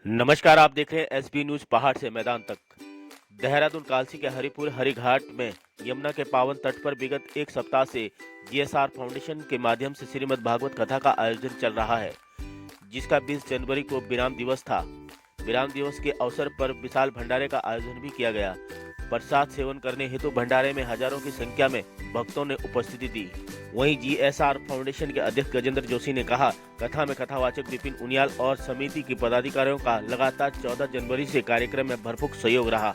नमस्कार, आप देख रहे हैं एसबी न्यूज पहाड़ से मैदान तक। देहरादून कालसी के हरिपुर हरिघाट में यमुना के पावन तट पर विगत एक सप्ताह से जीएसआर फाउंडेशन के माध्यम से श्रीमद् भागवत कथा का आयोजन चल रहा है, जिसका 20 जनवरी को विराम दिवस था। विराम दिवस के अवसर पर विशाल भंडारे का आयोजन भी किया गया। प्रसाद सेवन करने हेतु भंडारे में हजारों की संख्या में भक्तों ने उपस्थिति दी। वहीं जीएसआर फाउंडेशन के अध्यक्ष गजेंद्र जोशी ने कहा, कथा में कथावाचक विपिन उनियाल और समिति के पदाधिकारियों का लगातार 14 जनवरी से कार्यक्रम में भरपूर सहयोग रहा।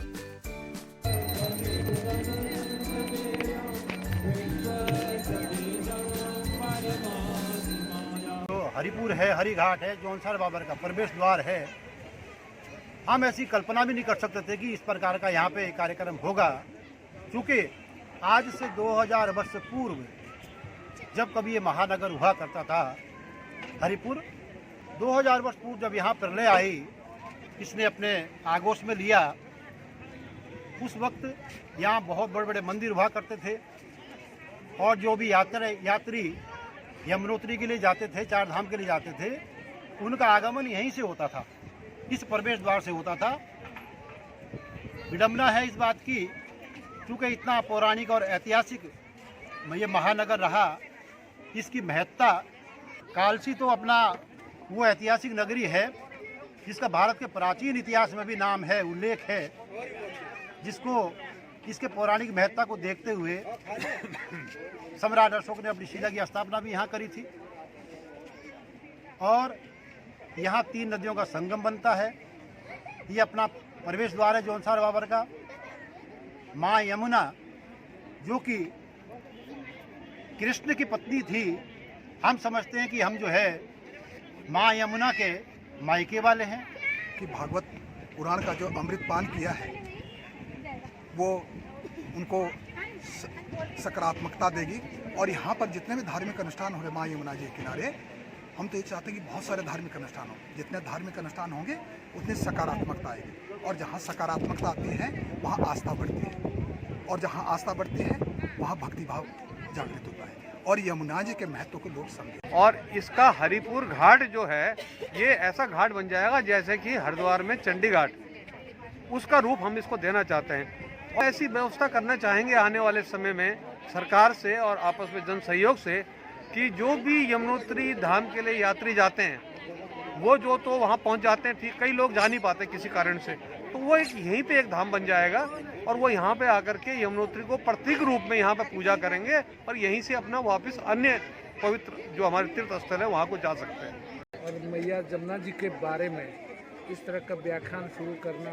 तो हरिपुर है, हरिघाट है, जौनसार बाबर का प्रवेश द्वार है। हम ऐसी कल्पना भी नहीं कर सकते थे कि इस प्रकार का यहाँ पे कार्यक्रम होगा, क्योंकि आज से 2000 वर्ष पूर्व जब कभी ये महानगर हुआ करता था हरिपुर, 2000 वर्ष पूर्व जब यहाँ प्रलय आई, इसने अपने आगोश में लिया। उस वक्त यहाँ बहुत बड़े बड़े मंदिर हुआ करते थे और जो भी यात्री यमुनोत्री के लिए जाते थे, चार धाम के लिए जाते थे, उनका आगमन यहीं से होता था, इस प्रवेश द्वार से होता था। विडंबना है इस बात की, क्योंकि इतना पौराणिक और ऐतिहासिक ये महानगर रहा, इसकी महत्ता। कालसी तो अपना वो ऐतिहासिक नगरी है जिसका भारत के प्राचीन इतिहास में भी नाम है, उल्लेख है, जिसको इसके पौराणिक महत्ता को देखते हुए सम्राट अशोक ने अपनी शिला की स्थापना भी यहाँ करी थी। और यहाँ 3 नदियों का संगम बनता है। ये अपना प्रवेश द्वार है जौनसार बाबर का। माँ यमुना, जो कि कृष्ण की पत्नी थी, हम समझते हैं कि हम जो है माँ यमुना के मायके वाले हैं। कि भागवत पुराण का जो अमृतपान किया है वो उनको सकारात्मकता देगी। और यहाँ पर जितने भी धार्मिक अनुष्ठान होंगे माँ यमुना जी के किनारे, हम तो ये चाहते हैं कि बहुत सारे धार्मिक अनुष्ठान हों। जितने धार्मिक अनुष्ठान होंगे उतनी सकारात्मकता आएगी, और जहाँ सकारात्मकता आती है वहाँ आस्था बढ़ती है, और जहाँ आस्था बढ़ती है वहाँ भक्तिभाव जागृत होता है, और यमुना जी के महत्व को लोग समझें। और इसका हरिपुर घाट जो है, ये ऐसा घाट बन जाएगा जैसे कि हरिद्वार में चंडी घाट, उसका रूप हम इसको देना चाहते हैं। और ऐसी व्यवस्था करना चाहेंगे आने वाले समय में सरकार से और आपस में जन सहयोग से, कि जो भी यमुनोत्री धाम के लिए यात्री जाते हैं वो जो तो वहाँ पहुँच जाते हैं, ठीक, कई लोग जा नहीं पाते किसी कारण से, तो वो एक यहीं पे एक धाम बन जाएगा, और वो यहाँ पे आकर के यमुनोत्री को प्रतीक रूप में यहाँ पे पूजा करेंगे, और यहीं से अपना वापस अन्य पवित्र जो हमारे तीर्थ स्थल है वहाँ को जा सकते हैं। और मैया जमुना जी के बारे में इस तरह का व्याख्यान शुरू करना,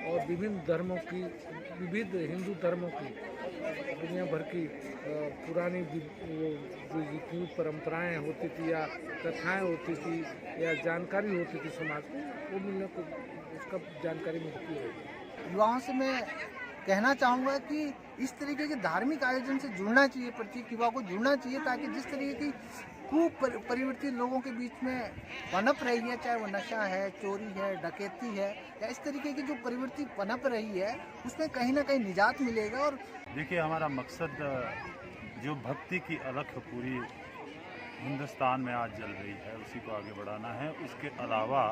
और विभिन्न धर्मों की, विविध हिंदू धर्मों की, दुनिया भर की पुरानी जो जितनी परंपराएं होती थी या कथाएं होती थी या जानकारी होती थी समाज को, वो मिलने को उसका जानकारी मिलती है। युवाओं से मैं कहना चाहूँगा कि इस तरीके के धार्मिक आयोजन से जुड़ना चाहिए, प्रत्येक युवा को जुड़ना चाहिए, ताकि जिस तरीके की परिवर्तित लोगों के बीच में पनप रही है, चाहे वो नशा है, चोरी है, डकैती है, या इस तरीके की जो परिवर्तित पनप रही है, उसमें कहीं ना कहीं निजात मिलेगा। और देखिए, हमारा मकसद जो भक्ति की अलख पूरी हिंदुस्तान में आज जल रही है, उसी को आगे बढ़ाना है। उसके अलावा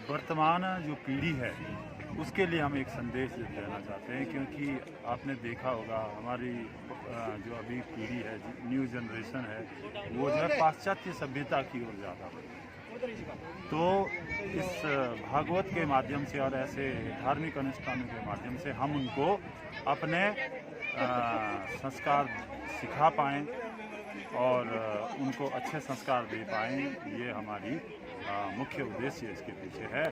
वर्तमान जो पीढ़ी है उसके लिए हम एक संदेश देना चाहते हैं, क्योंकि आपने देखा होगा हमारी जो अभी पीढ़ी है, न्यू जनरेशन है, वो जो है पाश्चात्य सभ्यता की ओर ज़्यादा बढ़ी। तो इस भागवत के माध्यम से और ऐसे धार्मिक अनुष्ठानों के माध्यम से हम उनको अपने संस्कार सिखा पाएँ और उनको अच्छे संस्कार दे पाएँ, ये हमारी मुख्य उद्देश्य इसके पीछे है।